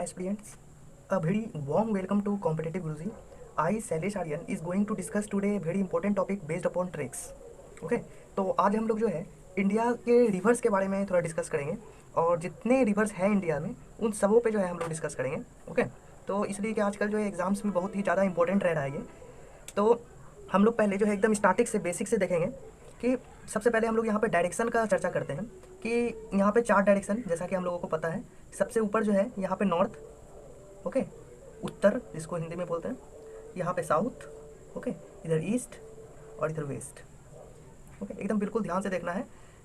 aspirants, a very warm welcome to Competitive Guruji. I, Shailesh Aryan, is going to discuss today a very important topic based upon treks. Okay तो आज हम लोग जो है India के reverse के बारे में थोड़ा डिस्कस करेंगे और जितने रिवर्स हैं इंडिया में उन सबों पे जो है हम लोग डिस्कस करेंगे. ओके तो इसलिए कि आजकल जो है एग्ज़ाम्स में बहुत ही ज़्यादा इंपॉर्टेंट रह रहा है ये. तो हम लोग पहले जो है एकदम स्टार्टिंग से बेसिक से देखेंगे कि सबसे पहले हम लोग यहाँ पे डायरेक्शन का चर्चा करते हैं कि यहाँ पे 4 डायरेक्शन जैसा कि हम लोगों को पता है. सबसे ऊपर जो है यहाँ पे नॉर्थ, ओके, उत्तर जिसको हिंदी में बोलते हैं, यहाँ पे साउथ, ओके, इधर ईस्ट और इधर वेस्ट. ओके एकदम बिल्कुल ध्यान से देखना है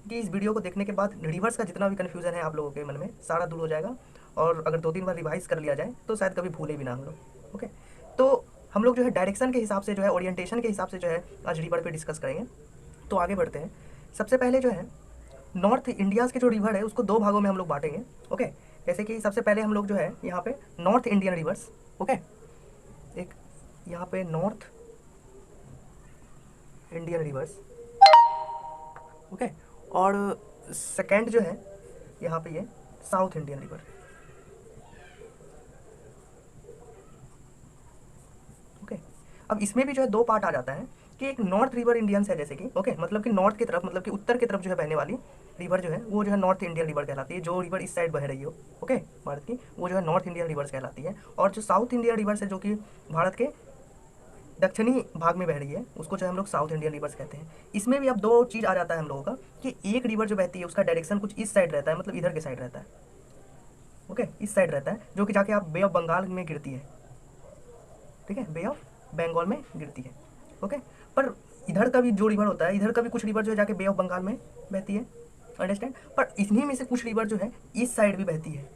कि इस वीडियो को देखने के बाद रिवर्स का जितना भी कन्फ्यूज़न है आप लोगों के मन में सारा दूर हो जाएगा और अगर 2-3 बार रिवाइज कर लिया जाए तो शायद कभी भूले भी ना हम लोग. ओके तो हम लोग जो है डायरेक्शन के हिसाब से जो है ओरिएंटेशन के हिसाब से जो है आज रिवर पे डिस्कस करेंगे. तो आगे बढ़ते हैं. सबसे पहले जो है नॉर्थ इंडिया के जो रिवर है उसको 2 भागों में हम लोग बांटेंगे. ओके जैसे कि सबसे पहले हम लोग जो है यहाँ पे नॉर्थ इंडियन रिवर्स, ओके, एक यहाँ पे नॉर्थ इंडियन रिवर्स, ओके, और सेकंड जो है यहाँ पे ये साउथ इंडियन रिवर. ओके अब इसमें भी जो है 2 पार्ट आ जाता है कि एक नॉर्थ रिवर इंडियंस है जैसे कि, ओके, मतलब कि नॉर्थ की तरफ, मतलब कि उत्तर की तरफ जो है बहने वाली रिवर जो है वो जो है नॉर्थ इंडियन रिवर कहलाती है. जो रिवर इस साइड बह रही हो, ओके, भारत की, वो जो है नॉर्थ इंडियन रिवर्स कहलाती है. और जो साउथ इंडियन रिवर्स है जो कि भारत के दक्षिणी भाग में बह रही है उसको जो है हम लोग साउथ इंडियन रिवर्स कहते हैं. इसमें भी अब 2 चीज़ आ जाता है हम लोगों का कि एक रिवर जो बहती है उसका डायरेक्शन कुछ इस साइड रहता है, मतलब इधर के साइड रहता है, ओके, इस साइड रहता है, जो कि जाके आप बे ऑफ बंगाल में गिरती है. ठीक है, बे ऑफ बंगाल में गिरती है. ओके पर इधर का भी जो रिवर होता है, इधर का भी कुछ रिवर जो है जाके बे ऑफ बंगाल में बहती है, अंडरस्टैंड. पर इन्हीं में से कुछ रिवर जो है इस साइड भी बहती है,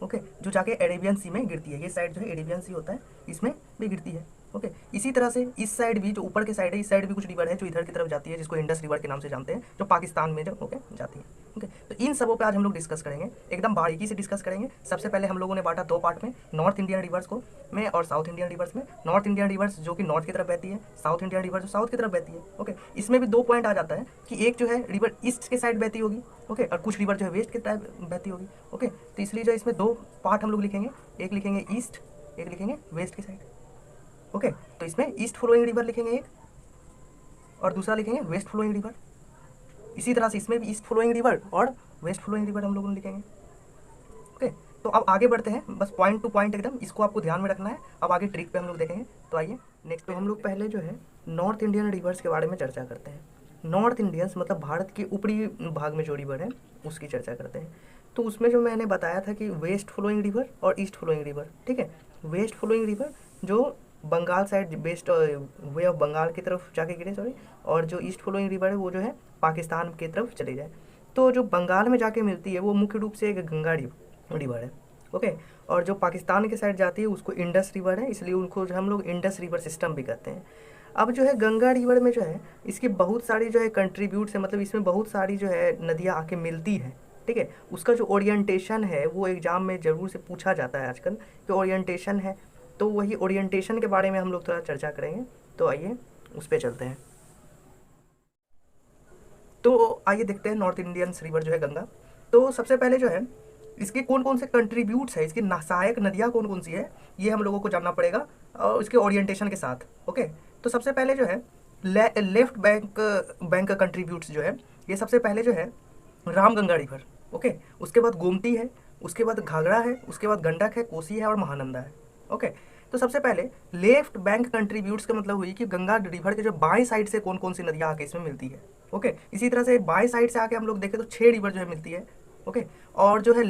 ओके, जो जाके अरेबियन सी में गिरती है. ये साइड जो है अरेबियन सी होता है, इसमें भी गिरती है. ओके इसी तरह से इस साइड भी, जो ऊपर के साइड है, इस साइड भी कुछ रिवर है जो इधर की तरफ जाती है, जिसको इंडस रिवर के नाम से जानते हैं, जो पाकिस्तान में जो, ओके, जाती है. ओके तो इन सबों पे आज हम लोग डिस्कस करेंगे, एकदम बारीकी से डिस्कस करेंगे. सबसे पहले हम लोगों ने बांटा 2 पार्ट में, नॉर्थ इंडियन रिवर्स को में और साउथ इंडियन रिवर्स में. नॉर्थ इंडियन रिवर्स जो कि नॉर्थ की तरफ बहती है, साउथ इंडियन रिवर्स जो साउथ की तरफ बहती है. ओके इसमें भी 2 पॉइंट आ जाता है कि एक जो है रिवर ईस्ट के साइड बहती होगी, ओके, और कुछ रिवर जो है वेस्ट के टाइप बहती होगी. ओके तो इसलिए जो इसमें 2 पार्ट हम लोग लिखेंगे, एक लिखेंगे ईस्ट, एक लिखेंगे वेस्ट की साइड. ओके तो इसमें ईस्ट फ्लोइंग रिवर लिखेंगे एक, और दूसरा लिखेंगे वेस्ट फ्लोइंग रिवर. इसी तरह से इसमें भी ईस्ट फ्लोइंग रिवर और वेस्ट फ्लोइंग रिवर हम लोग लिखेंगे. ओके तो अब आगे बढ़ते हैं, बस पॉइंट टू पॉइंट एकदम इसको आपको ध्यान में रखना है. अब आगे ट्रिक पे हम लोग देखेंगे. तो आइए नेक्स्ट पे हम लोग पहले जो है नॉर्थ इंडियन रिवर्स के बारे में चर्चा करते हैं. नॉर्थ इंडियंस मतलब भारत के ऊपरी भाग में जो रिवर है उसकी चर्चा करते हैं. तो उसमें जो मैंने बताया था कि वेस्ट फ्लोइंग रिवर और ईस्ट फ्लोइंग रिवर, ठीक है, वेस्ट फ्लोइंग रिवर जो Bengal side, west way of Bengal की तरफ जाके गिरे, सॉरी, और जो ईस्ट फ्लोइंग रिवर है वो जो है पाकिस्तान की तरफ चली जाए. तो जो बंगाल में जाके मिलती है वो मुख्य रूप से एक गंगा रिवर है, ओके, और जो पाकिस्तान के साइड जाती है उसको इंडस रिवर है, इसलिए उनको जो हम लोग इंडस रिवर सिस्टम भी कहते हैं. अब जो है गंगा रिवर में जो है इसकी बहुत सारी जो है कंट्रीब्यूट्स है, मतलब इसमें बहुत सारी जो है नदियाँ आके मिलती हैं. ठीक है, उसका जो ओरिएंटेशन है वो एग्जाम में ज़रूर से पूछा जाता है आजकल कि ओरिएंटेशन है, तो वही ओरिएंटेशन के बारे में हम लोग थोड़ा चर्चा करेंगे. तो आइए उस पर चलते हैं. तो आइए देखते हैं नॉर्थ इंडियन रिवर जो है गंगा. तो सबसे पहले जो है इसके कौन कौन से कंट्रीब्यूट्स है, इसकी सहायक नदियाँ कौन कौन सी है, ये हम लोगों को जानना पड़ेगा और इसके ओरिएंटेशन के साथ. ओके तो सबसे पहले जो है लेफ्ट बैंक का कंट्रीब्यूट्स जो है, ये सबसे पहले जो है रामगंगा रिवर, ओके, उसके बाद गोमती है, उसके बाद घाघरा है, उसके बाद गंडक है, कोसी है और महानंदा है. ओके तो सबसे पहले लेफ्ट बैंक कंट्रीब्यूट्स का मतलब हुई कि गंगा रिवर के जो बाएं साइड से कौन कौन सी नदियाँ आके इसमें मिलती है. ओके इसी तरह से बाएं साइड से आके हम लोग देखें तो 6 रिवर जो है मिलती है. ओके और जो है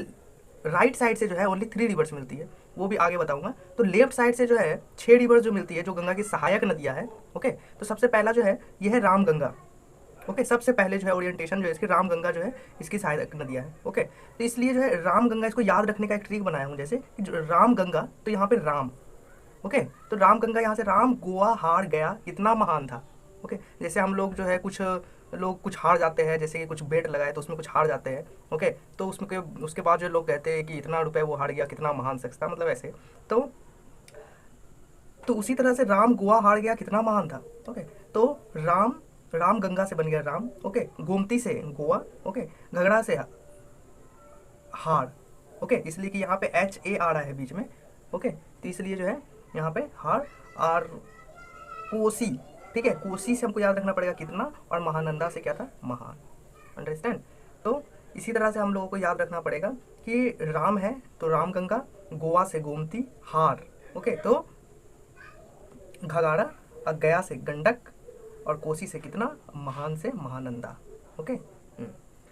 राइट साइड से जो है ओनली 3 रिवर्स मिलती है, वो भी आगे बताऊंगा. तो लेफ्ट साइड से जो है 6 रिवर्स जो मिलती है जो गंगा की सहायक नदियाँ है. ओके तो सबसे पहला जो है ये है रामगंगा. ओके सबसे पहले जो है ओरिएंटेशन जो है इसकी रामगंगा जो है इसकी सहायक नदियाँ है. ओके तो इसलिए जो है रामगंगा, इसको याद रखने का एक ट्रिक बनाया हूँ, जैसे कि जो रामगंगा, तो यहाँ पे राम, ओके, तो रामगंगा यहाँ से राम गोवा हार गया इतना महान था. ओके जैसे हम लोग जो है कुछ लोग कुछ हार जाते हैं, जैसे कि कुछ बेट लगाए तो उसमें कुछ हार जाते हैं. ओके तो उसमें उसके बाद जो लोग कहते हैं कि इतना रुपए वो हार गया, कितना महान शख्स था, मतलब ऐसे. तो उसी तरह से राम गोवा हार गया कितना महान था. ओके तो राम गंगा से बन गया राम, ओके, गोमती से गोवा, ओके, घगरा से हार, ओके, इसलिए कि यहाँ पे HA आ रहा है बीच में। ओके, तो इसलिए जो है यहाँ पे हार आर कोसी, ठीक है, कोसी से हमको याद रखना पड़ेगा कितना, और महानंदा से क्या था, महान। अंडरस्टैंड। तो इसी तरह से हम लोगों को याद रखना पड़ेगा कि राम है तो रामगंगा, गोवा से गोमती, हार, ओके, तो घाघरा, और गया से गंडक, और कोसी से कितना, महान से महानंदा। ओके।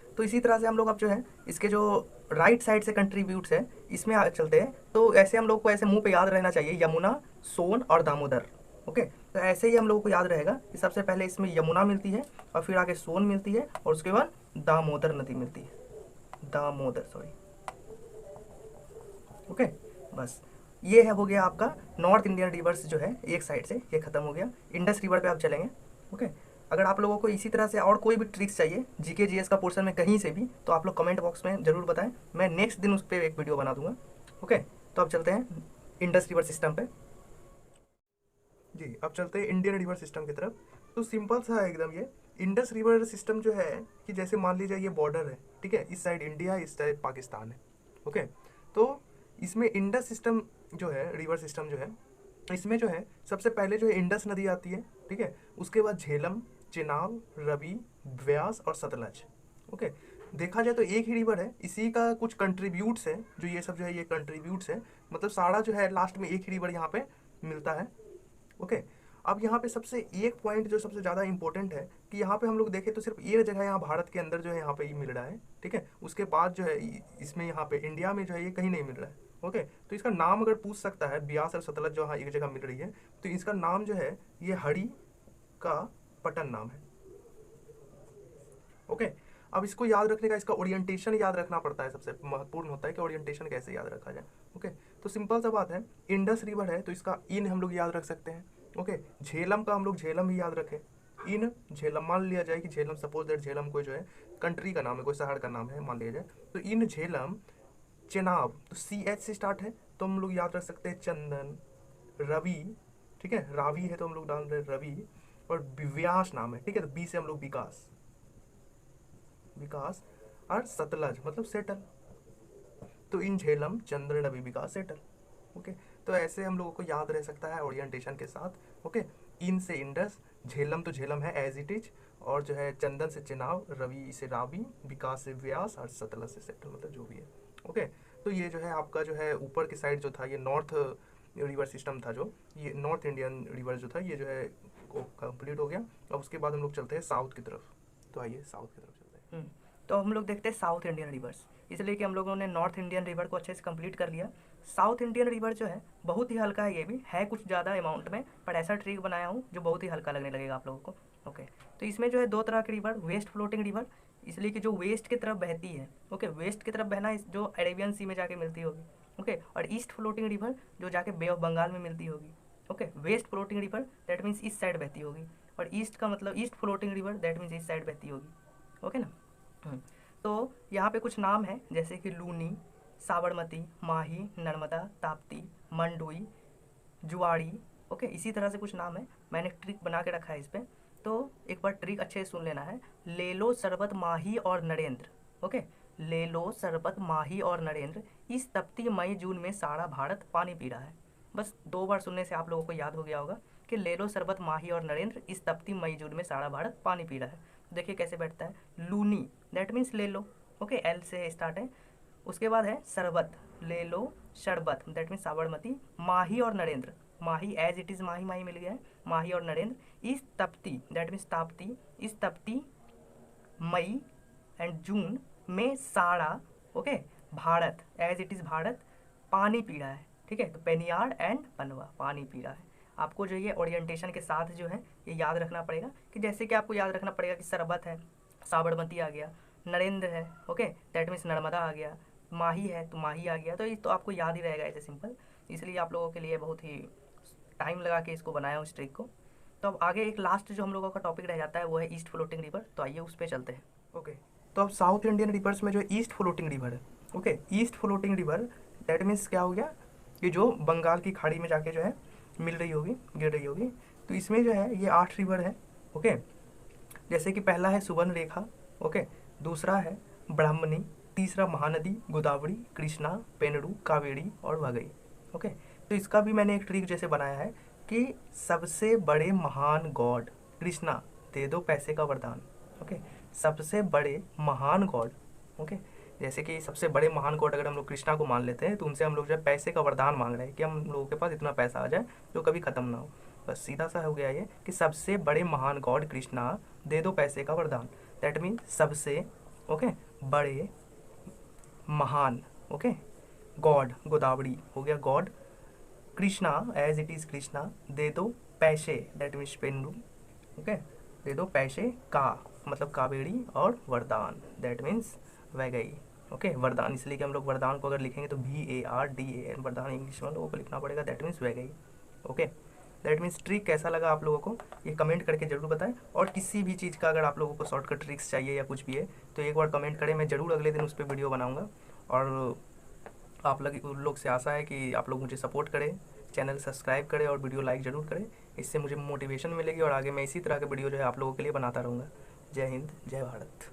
तो इसी तरह से हम लोग अब जो है इसके जो राइट साइड से कंट्रीब्यूट्स है इसमें चलते हैं। तो ऐसे हम लोग को ऐसे मुंह पे याद रहना चाहिए, यमुना, सोन और दामोदर। ओके, तो ऐसे ही हम लोगों को याद रहेगा कि सबसे पहले इसमें यमुना मिलती है, और फिर आगे सोन मिलती है, और उसके बाद दामोदर नदी मिलती है, दामोदर, सॉरी। ओके, बस ये है, हो गया आपका नॉर्थ इंडियन रिवर्स जो है एक साइड से, ये खत्म हो गया। इंडस रिवर पे आप चलेंगे। ओके, अगर आप लोगों को इसी तरह से और कोई भी ट्रिक्स चाहिए जीके जीएस का पोर्शन में कहीं से भी, तो आप लोग कमेंट बॉक्स में जरूर बताएं, मैं नेक्स्ट दिन उस पर एक वीडियो बना दूंगा। ओके, तो अब चलते हैं इंडस रिवर सिस्टम पे। जी, अब चलते हैं इंडियन रिवर सिस्टम की तरफ। तो सिंपल सा है एकदम ये इंडस रिवर सिस्टम जो है, कि जैसे मान लीजिए ये बॉर्डर है, ठीक है, इस साइड इंडिया, इस साइड पाकिस्तान है। ओके, तो इसमें इंडस सिस्टम जो है, रिवर सिस्टम जो है, इसमें जो है सबसे पहले जो है इंडस नदी आती है, ठीक है, उसके बाद झेलम, चेनाब, रवि, व्यास और सतलज। ओके, देखा जाए तो एक ही रिवर है, इसी का कुछ कंट्रीब्यूट्स है, जो ये सब जो है ये कंट्रीब्यूट्स है, मतलब सारा जो है लास्ट में एक ही रिवर यहाँ पे मिलता है। ओके, अब यहाँ पे सबसे एक पॉइंट जो सबसे ज़्यादा इंपॉर्टेंट है कि यहाँ पे हम लोग देखें तो सिर्फ एक जगह यहाँ भारत के अंदर जो है यहाँ पे ये मिल रहा है, ठीक है, उसके बाद जो है इसमें यहाँ पे इंडिया में जो है ये कहीं नहीं मिल रहा है। ओके, तो इसका नाम अगर पूछ सकता है, ब्यास और सतलज जो यहाँ एक जगह मिल रही है, तो इसका नाम जो है ये हरी का पटन नाम है। ओके, अब इसको याद रखने का इसका ओरिएंटेशन याद रखना पड़ता है, सबसे महत्वपूर्ण होता है कि ओरिएंटेशन कैसे याद रखा जाए। ओके, तो सिंपल सा बात है, इंडस रिवर है तो इसका इन हम लोग याद रख सकते हैं। ओके, झेलम का हम लोग झेलम ही याद रखें, इन झेलम, मान लिया जाए कि झेलम, सपोज दैट झेलम कोई जो है कंट्री का नाम है, कोई शहर का नाम है मान लिया जाए, तो इन झेलम। चेनाब तो CH से स्टार्ट है, तो हम लोग याद रख सकते हैं चंदन, रवि, ठीक है, रावी है तो हम लोग डाल रहे हैं रवि, और व्यास नाम है, ठीक है, तो बी से हम लोग विकास, विकास, और सतलज मतलब सेटल, तो इन झेलम, चंद्र, रवि, विकास, सेटल। ओके, तो ऐसे हम लोगों को याद रह सकता है ओरिएंटेशन के साथ। ओके, इन से इंडस, झेलम तो झेलम है एज इट इज, और जो है चंदन से चेनाब, रवि से रावी, विकास से व्यास, और सतलज से सेटल, मतलब जो भी है। ओके, तो ये जो है आपका जो है ऊपर की साइड जो था ये नॉर्थ रिवर सिस्टम था, जो ये नॉर्थ इंडियन रिवर जो था ये जो है कंप्लीट हो गया। अब उसके बाद हम लोग चलते हैं साउथ की तरफ। तो आइए साउथ की तरफ चलते हैं। तो हम लोग देखते हैं साउथ इंडियन रिवर्स, इसलिए कि हम लोगों ने नॉर्थ इंडियन रिवर को अच्छे से कंप्लीट कर लिया। साउथ इंडियन रिवर जो है बहुत ही हल्का है, ये भी है कुछ ज़्यादा अमाउंट में, पर ऐसा ट्रिक बनाया हूँ जो बहुत ही हल्का लगने लगेगा आप लोगों को। ओके, तो इसमें जो है दो तरह की रिवर, वेस्ट फ्लोटिंग रिवर, इसलिए कि जो वेस्ट की तरफ बहती है, ओके, वेस्ट की तरफ बहना जो अरेबियन सी में जाके मिलती होगी। ओके, और ईस्ट फ्लोटिंग रिवर जो जाके बे ऑफ बंगाल में मिलती होगी। Okay, west floating river that means इस साइड बहती होगी, और ईस्ट का मतलब east floating river that means इस साइड बहती होगी। ओके ना। तो यहाँ पे कुछ नाम है जैसे कि लूनी, साबरमती, माही, नर्मदा, ताप्ती, मंडोई, जुआड़ी। ओके, इसी तरह से कुछ नाम है, मैंने ट्रिक बना के रखा है इस पर, तो एक बार ट्रिक अच्छे से सुन लेना है। ले लो शरबत माही और नरेंद्र। ओके, ले लो शरबत माही और नरेंद्र, इस तपती मई जून में सारा भारत पानी पी रहा है। बस 2 बार सुनने से आप लोगों को याद हो गया होगा कि ले लो शरबत माही और नरेंद्र, इस तपती मई जून में सारा भारत पानी पी रहा है। देखिए कैसे बैठता है, लूनी दैट मीन्स ले लो, ओके, एल से स्टार्ट है। उसके बाद है शरबत, ले लो शरबत दैट मीन्स साबरमती, माही और नरेंद्र, माही एज इट इज़ माही माही मिल गया है, माही और नरेंद्र, इस तपती दैट मीन्स ताप्ती, इस तपती मई एंड जून में सारा, okay, Bharat as it is Bharat पानी पी रहा है। ठीक है, तो पेनियार एंड पनवा पानी पी रहा है। आपको जो ये ओरिएंटेशन के साथ जो है ये याद रखना पड़ेगा, कि जैसे कि आपको याद रखना पड़ेगा कि शरबत है, साबरमती आ गया, नरेंद्र है, ओके, दैट मीन्स नर्मदा आ गया, माही है तो माही आ गया, तो ये तो आपको याद ही रहेगा ऐसे सिंपल। इसलिए आप लोगों के लिए बहुत ही टाइम लगा के इसको बनाया उस ट्रिक को। तो अब आगे एक लास्ट जो हम लोगों का टॉपिक रह जाता है वो है ईस्ट फ्लोटिंग रिवर, तो आइए उस पर चलते हैं। ओके, तो अब साउथ इंडियन रिवर्स में जो ईस्ट फ्लोटिंग रिवर है, okay, east floating river that means क्या हो गया, ये जो बंगाल की खाड़ी में जाके जो है मिल रही होगी, गिर रही होगी। तो इसमें जो है ये 8 रिवर है, ओके, जैसे कि पहला है सुवर्ण रेखा, ओके, दूसरा है ब्राह्मणी, तीसरा महानदी गोदावरी, कृष्णा, पेनडू, कावेरी और वगई। ओके, तो इसका भी मैंने एक ट्रिक जैसे बनाया है कि सबसे बड़े महान गॉड कृष्णा, दे दो पैसे का वरदान। ओके, सबसे बड़े महान गॉड। ओके, जैसे कि सबसे बड़े महान गॉड अगर हम लोग कृष्णा को मान लेते हैं तो उनसे हम लोग जो है पैसे का वरदान मांग रहे हैं कि हम लोगों के पास इतना पैसा आ जाए जो कभी ख़त्म ना हो। बस सीधा सा हो गया ये कि सबसे बड़े महान गॉड कृष्णा, दे दो पैसे का वरदान। दैट मीन सबसे ओके बड़े महान ओके गॉड, गोदावरी हो गया god, Krishna as it is Krishna, दे दो पैसे दैट मीन्स पेंडू। ओके, दे दो पैसे का मतलब कावेरी और वरदान दैट मीन्स वैगई। ओके, वरदान इसलिए कि हम लोग वरदान को अगर लिखेंगे तो VARDAN वरदान इंग्लिश में लोगों को लिखना पड़ेगा that means Vaigai. Okay, that means trick कैसा लगा आप लोगों को ये कमेंट करके जरूर बताएं। और किसी भी चीज़ का अगर आप लोगों को शॉर्टकट ट्रिक्स चाहिए या कुछ भी है तो एक बार कमेंट करें, मैं ज़रूर अगले दिन उस पर वीडियो बनाऊंगा। और आप लोग से आशा है कि आप लोग मुझे सपोर्ट करें, चैनल सब्सक्राइब करें और वीडियो लाइक ज़रूर करें। इससे मुझे मोटिवेशन मिलेगी और आगे मैं इसी तरह के वीडियो जो है आप लोगों के लिए बनाता रहूँगा। जय हिंद, जय भारत।